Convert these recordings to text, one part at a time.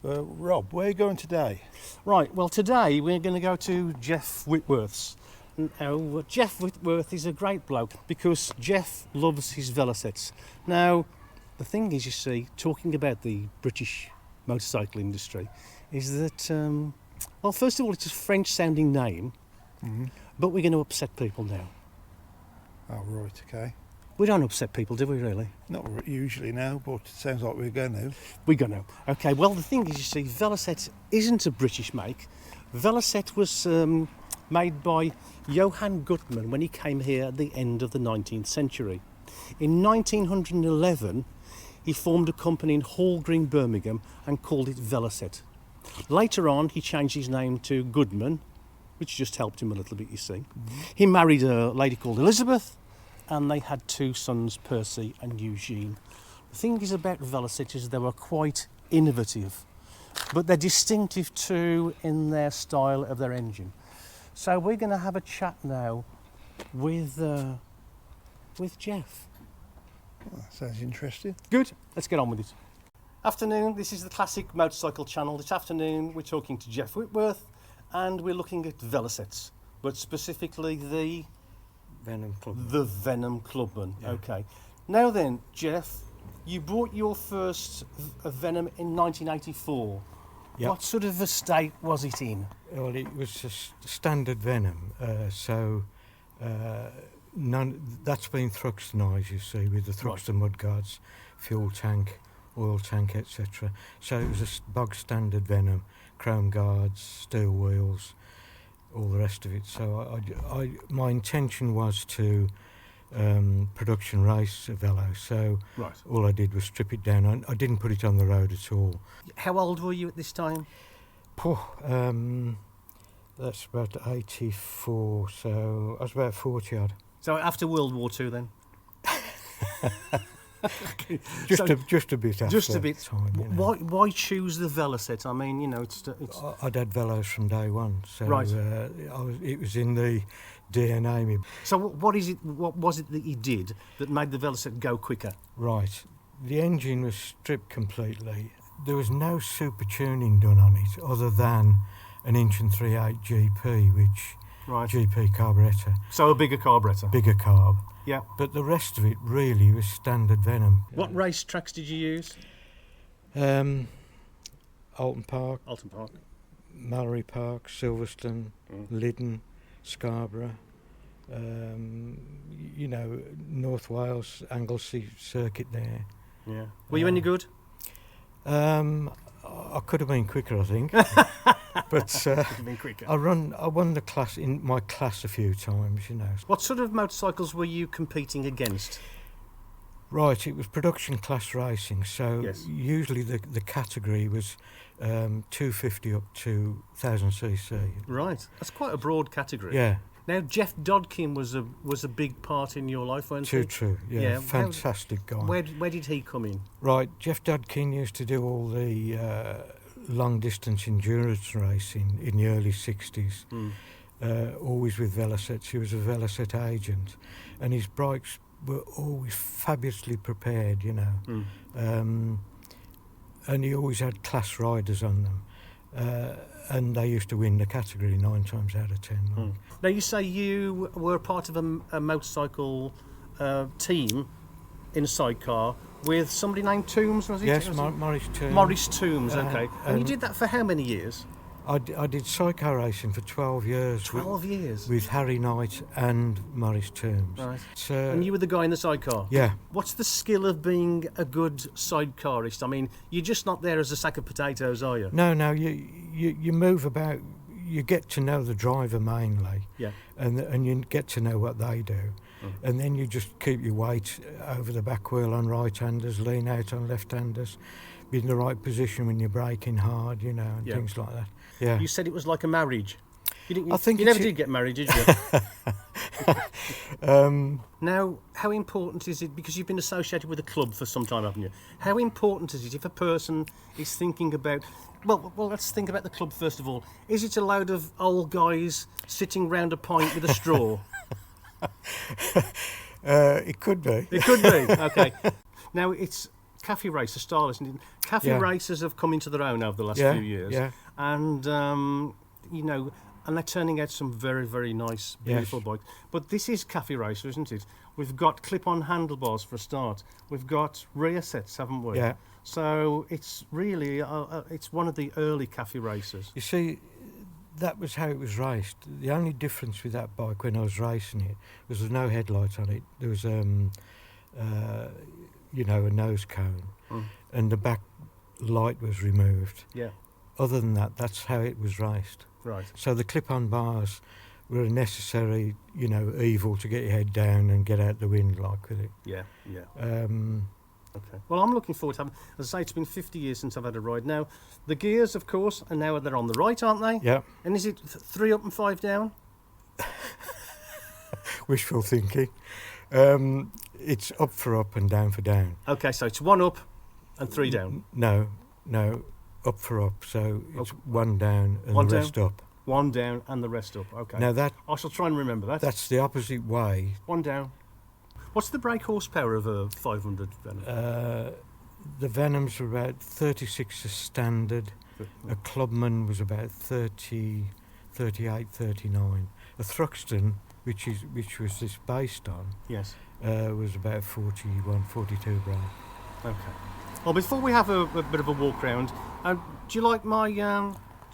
Rob, where are you going today? Right, well today we're going to go to Jeff Whitworth's. Now, Jeff Whitworth is a great bloke because Jeff loves his Velocettes. Now, the thing is, you see, talking about the British motorcycle industry, is that, well, first of all, it's a French-sounding name, but we're going to upset people now. Oh, right, okay. We don't upset people, do we, really? Not usually now, but it sounds like we're going to. We're going to. Okay, well, the thing is, you see, Velocette isn't a British make. Velocette was made by Johann Gutmann when he came here at the end of the 19th century. In 1911, he formed a company in Hall Green, Birmingham, and called it Velocette. Later on, he changed his name to Goodman, which just helped him a little bit, you see. He married a lady called Elizabeth, and they had two sons, Percy and Eugene. The thing is about Velocette is they were quite innovative, but they're distinctive too in their style of their engine. So we're going to have a chat now with Jeff. Well, that sounds interesting. Good, let's get on with it. Afternoon, this is the Classic Motorcycle Channel. This afternoon we're talking to Jeff Whitworth and we're looking at Velocettes, but specifically the Venom Clubman. The Venom Clubman, Yeah. okay. Now then, Jeff, you bought your first Venom in 1984. Yep. What sort of a state was it in? Well, it was a standard Venom, that's been thruxtonised, you see, with the thruxton mudguards, fuel tank, oil tank, etc. So it was a bog standard Venom, chrome guards, steel wheels, all the rest of it. So my intention was to production race a Velo, so all I did was strip it down. I didn't put it on the road at all. How old were you at this time? That's about 84, so I was about 40 odd. So after World War II then? Just a bit after. Just a bit. Time, you know. Why choose the Velocette? I mean, you know, it's I'd had Velos from day one, so right. It was in the DNA. So what was it that you did that made the Velocette go quicker? Right. The engine was stripped completely. There was no super tuning done on it other than an 1 3/8 GP, which GP carburettor. So a bigger carburettor. Bigger carb. Yeah. But the rest of it really was standard Venom. What race tracks did you use? Alton Park, Mallory Park, Silverstone, Lyddon, Scarborough, you know, North Wales, Anglesey circuit there. Yeah. Were you any good? I could have been quicker, I think. But Could have been quicker. I won the class in my class a few times, you know. What sort of motorcycles were you competing against? Right, it was production class racing, so Yes. usually the category was 250 up to 1000cc. Right, that's quite a broad category. Yeah. Now, Jeff Dodkin was a big part in your life, wasn't he? True, yeah. Fantastic guy. Where did he come in? Right, Jeff Dodkin used to do all the long distance endurance racing in the early 60s, always with Velocettes. He was a Velocette agent, and his bikes were always fabulously prepared, you know. And he always had class riders on them. And they used to win the category 9 times out of 10. Now, you say you were part of a motorcycle team in a sidecar with somebody named Toombs, was it? Yes, Maurice Toombs. Maurice Toombs, okay. And you did that for how many years? I did sidecar racing for 12 years. 12 years? With Harry Knight and Maurice Toombs. Right. So, And you were the guy in the sidecar? Yeah. What's the skill of being a good sidecarist? I mean, you're just not there as a sack of potatoes, are you? No, you move about, you get to know the driver mainly. Yeah. And you get to know what they do. And then you just keep your weight over the back wheel on right-handers, lean out on left-handers, be in the right position when you're braking hard, you know, and things like that. Yeah. You said it was like a marriage. You think never did get married, did you? Now, how important is it, because you've been associated with a club for some time, haven't you? How important is it if a person is thinking about... Well, let's think about the club first of all. Is it a load of old guys sitting round a pint with a straw? It could be. It could be, okay. Now, it's cafe racer style, isn't it? Cafe Yeah. racers have come into their own over the last Yeah, few years, yeah. and you know, and they're turning out some very, very nice, beautiful bikes. But this is cafe racer, isn't it? We've got clip-on handlebars for a start. We've got rear sets, haven't we? Yeah. So it's really, it's one of the early cafe racers. You see, that was how it was raced. The only difference with that bike when I was racing it was there was no headlights on it. There was, you know, a nose cone, and the back light was removed. Yeah. Other than that, that's how it was raced. Right. So the clip-on bars were a necessary, you know, evil to get your head down and get out the wind like with it. Yeah. Yeah. Okay. Well, I'm looking forward to having. As I say, it's been 50 years since I've had a ride. Now, the gears, of course, and now they're on the right, aren't they? Yeah. And is it 3 up and 5 down? Wishful thinking. It's up for up and down for down. Okay, so it's 1 up and 3 down. No, up for up. So it's 1 down and One the down. rest up. 1 down and the rest up. Okay. Now that I shall try and remember that. that's the opposite way. 1 down. What's the brake horsepower of a 500 Venom? The Venoms were about 36 as standard. A Clubman was about 30, 38, 39. A Thruxton, which was this based on, Yes. was about 41, 42 brake. Okay. Well, before we have a bit of a walk round, do you like my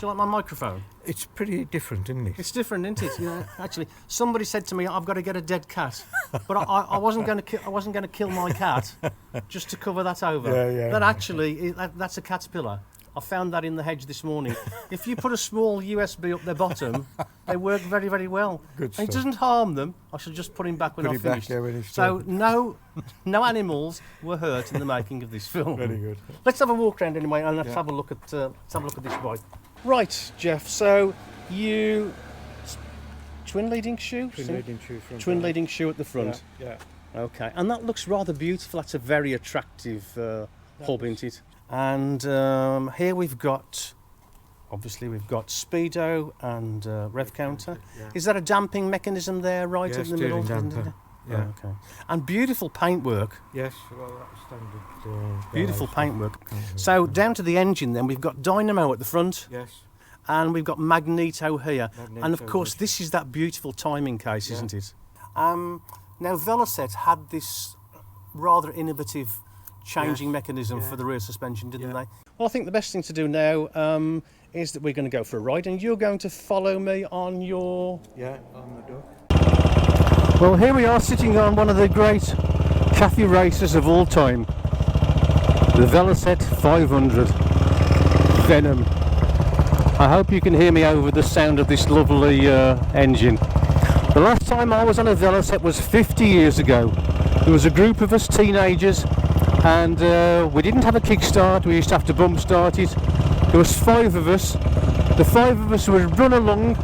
microphone? It's pretty different, isn't it? It's different, isn't it? Yeah. Actually, somebody said to me, "I've got to get a dead cat," but I wasn't going to. I wasn't going to kill my cat just to cover that over. Yeah. That actually, that's a caterpillar. I found that in the hedge this morning. If you put a small USB up their bottom, they work very, very well. Good And it stuff. doesn't harm them. I shall just put him back when Put I've it back, finished. yeah, when he's So done. no animals were hurt in the making of this film. Very good. Let's have a walk around anyway, and let's Yeah. have a look at this bike. Right, Jeff. So you twin leading shoe. Twin leading shoe at the front. Yeah. Okay, and that looks rather beautiful. That's a very attractive hub, isn't it? And here we've got, obviously, we've got speedo and rev counter. Yeah. Is that a damping mechanism there, right Yeah, in the middle? steering damper. Yeah. Okay. And beautiful paintwork. Yes. Well, that's standard. Beautiful Veloz. paintwork. So down to the engine, then we've got dynamo at the front, Yes. and we've got magneto here, and of Magneto, course yes. this is that beautiful timing case, Yeah. isn't it? Now Velocette had this rather innovative changing Yes. mechanism Yeah. for the rear suspension, didn't Yeah. they? Well, I think the best thing to do now is that we're going to go for a ride, and you're going to follow me on your... Yeah, on the duck. Well, here we are sitting on one of the great cafe racers of all time, the Velocette 500 Venom. I hope you can hear me over the sound of this lovely engine. The last time I was on a Velocette was 50 years ago. There was a group of us teenagers, and we didn't have a kickstart. We used to have to bump start it. There was 5 of us. The 5 of us would run along.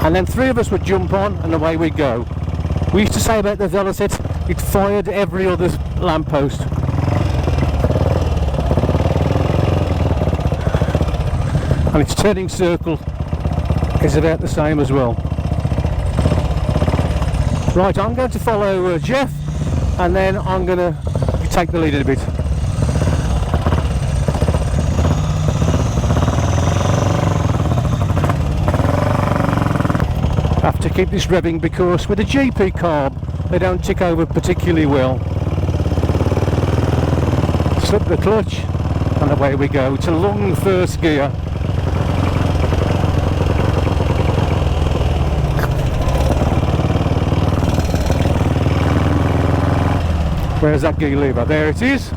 And then 3 of us would jump on, and away we'd go. We used to say about the Velocette, it fired every other lamppost. And its turning circle is about the same as well. Right, I'm going to follow Jeff, and then I'm going to take the lead in a bit. Have to keep this revving because with a GP carb they don't tick over particularly well. Slip the clutch and away we go. It's a long first gear. Where's that gear lever? There it is.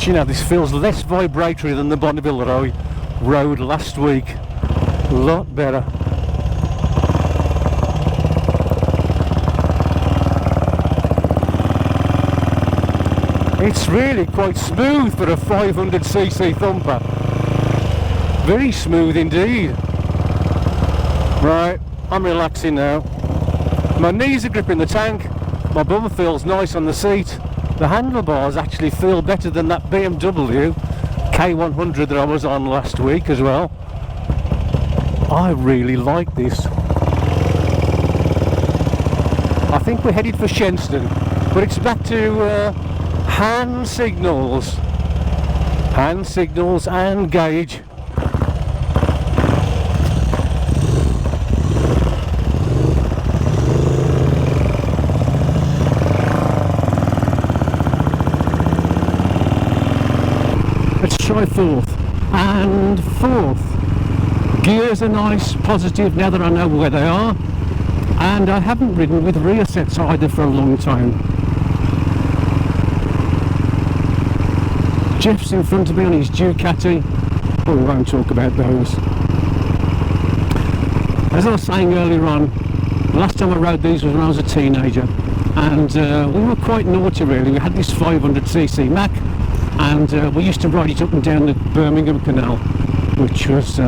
You know, this feels less vibratory than the Bonneville Road last week. A lot better. It's really quite smooth for a 500cc thumper. Very smooth indeed. Right, I'm relaxing now. My knees are gripping the tank. My bum feels nice on the seat. The handlebars actually feel better than that BMW K100 that I was on last week as well. I really like this. I think we're headed for Shenston, but it's back to hand signals and gauge. Let's try fourth and fourth. Gears are nice, positive now that I know where they are, and I haven't ridden with rear sets either for a long time. Jeff's in front of me on his Ducati, but we won't talk about those. As I was saying earlier on, the last time I rode these was when I was a teenager, and we were quite naughty really. We had this 500cc Mac, and we used to ride it up and down the Birmingham Canal, which was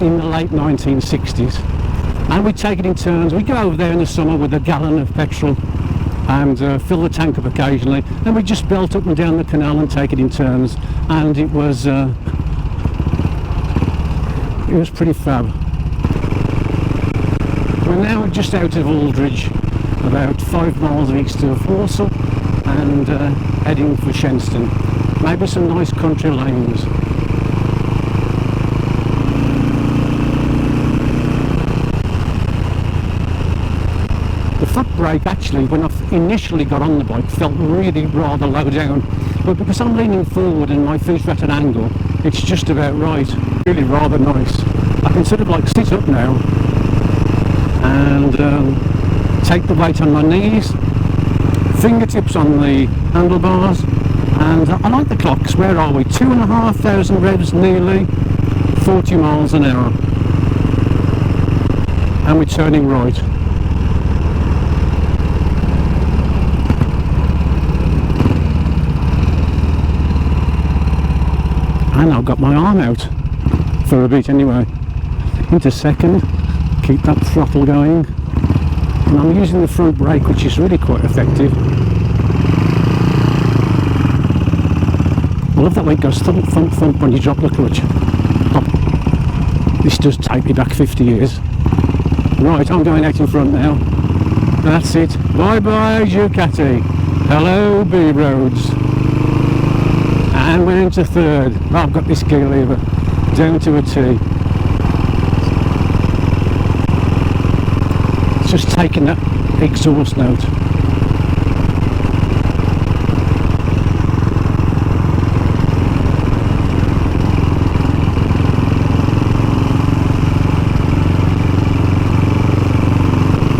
in the late 1960s, and we'd take it in turns. We'd go over there in the summer with a gallon of petrol and fill the tank up occasionally, and we'd just belt up and down the canal and take it in turns, and it was pretty fab. We're now just out of Aldridge, about 5 miles east of Walsall, and heading for Shenston. Maybe some nice country lanes. The foot brake actually, when I initially got on the bike, felt really rather low down, but because I'm leaning forward and my feet are at an angle, it's just about right. Really rather nice. I can sort of like sit up now and take the weight on my knees, fingertips on the handlebars, and I like the clocks. Where are we? 2,500 revs nearly, 40 miles an hour, and we're turning right. And I've got my arm out for a bit anyway. Into second, keep that throttle going, and I'm using the front brake, which is really quite effective. I love that way it goes thump thump thump when you drop the clutch. Oh, this does take me back 50 years. Right, I'm going out in front now. That's it. Bye bye Ducati. Hello B roads. And we're into third. Oh, I've got this gear lever down to a T. It's just taking that exhaust note.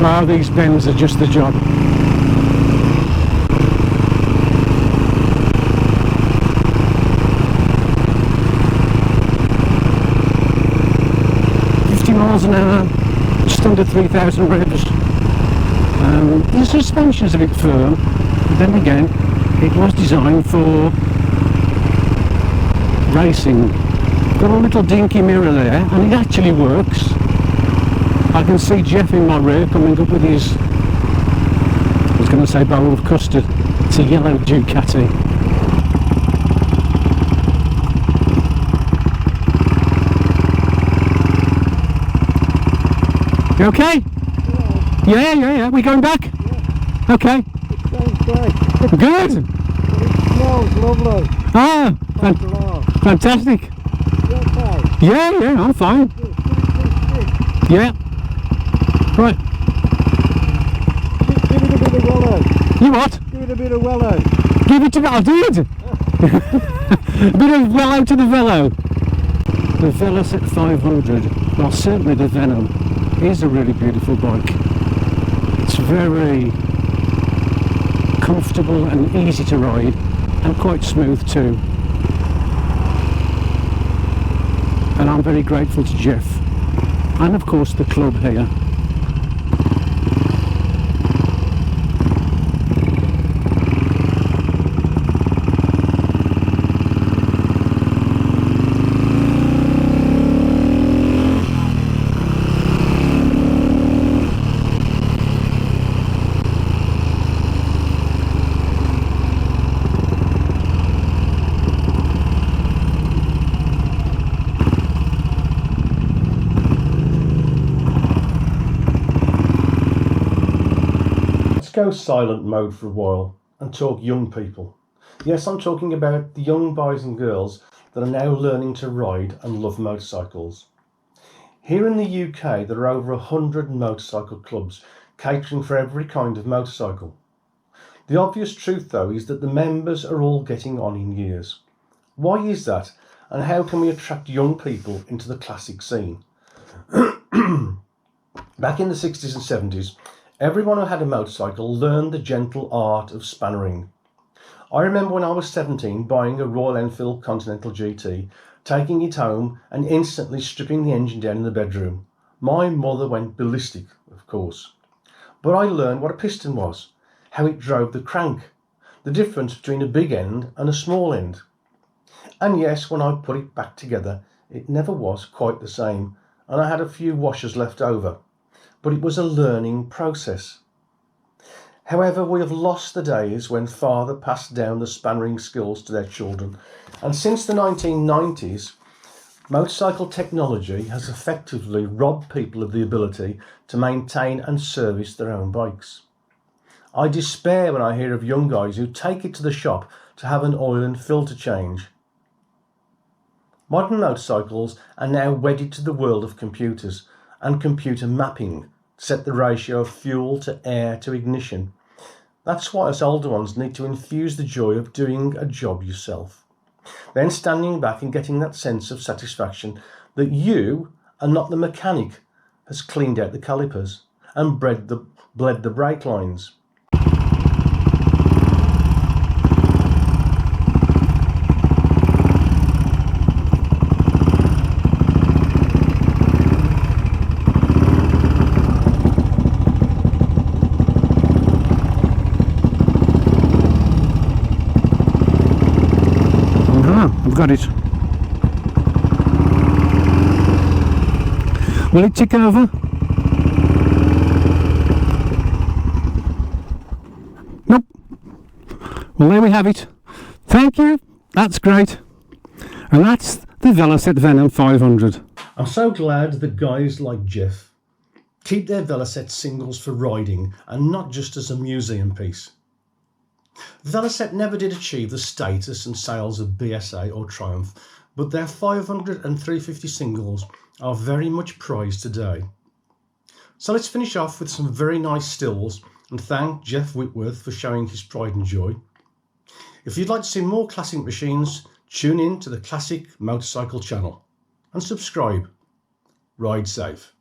Wow, these bends are just the job. Miles an hour, just under 3,000 revs. The suspension's a bit firm, but then again, it was designed for racing. Got a little dinky mirror there, and it actually works. I can see Jeff in my rear coming up with his, I was going to say bowl of custard. It's a yellow Ducati. You okay? Yeah. We going back? Yeah. Okay. Sounds great. Good. It smells lovely. Ah, fantastic. You okay? Yeah, I'm fine. Yeah. Right. Give it a bit of wellow. You what? Give it a bit of wellow. Give it to me. I did. A bit of wellow to the Velo. The Velocette 500. Well, certainly the Venom is a really beautiful bike. It's very comfortable and easy to ride, and quite smooth too. And I'm very grateful to Jeff, and of course the club here. go silent mode for a while and talk young people. Yes, I'm talking about the young boys and girls that are now learning to ride and love motorcycles. Here in the UK, there are over 100 motorcycle clubs catering for every kind of motorcycle. The obvious truth, though, is that the members are all getting on in years. Why is that, and how can we attract young people into the classic scene? Back in the 60s and 70s, everyone who had a motorcycle learned the gentle art of spannering. I remember when I was 17 buying a Royal Enfield Continental GT, taking it home and instantly stripping the engine down in the bedroom. My mother went ballistic, of course. But I learned what a piston was, how it drove the crank, the difference between a big end and a small end. And yes, when I put it back together, it never was quite the same, and I had a few washers left over. But it was a learning process. However, we have lost the days when father passed down the spannering skills to their children, and since the 1990s, motorcycle technology has effectively robbed people of the ability to maintain and service their own bikes. I despair when I hear of young guys who take it to the shop to have an oil and filter change. Modern motorcycles are now wedded to the world of computers and computer mapping to set the ratio of fuel to air to ignition. That's why us older ones need to infuse the joy of doing a job yourself. Then standing back and getting that sense of satisfaction that you, and not the mechanic, has cleaned out the calipers and bled the brake lines. I've got it. Will it tick over? Nope. Well, there we have it. Thank you. That's great. And that's the Velocette Venom 500. I'm so glad that guys like Jeff keep their Velocette singles for riding and not just as a museum piece. Velocette never did achieve the status and sales of BSA or Triumph, but their 500 and 350 singles are very much prized today. So let's finish off with some very nice stills and thank Jeff Whitworth for showing his pride and joy. If you'd like to see more classic machines, tune in to the Classic Motorcycle channel and subscribe. Ride safe.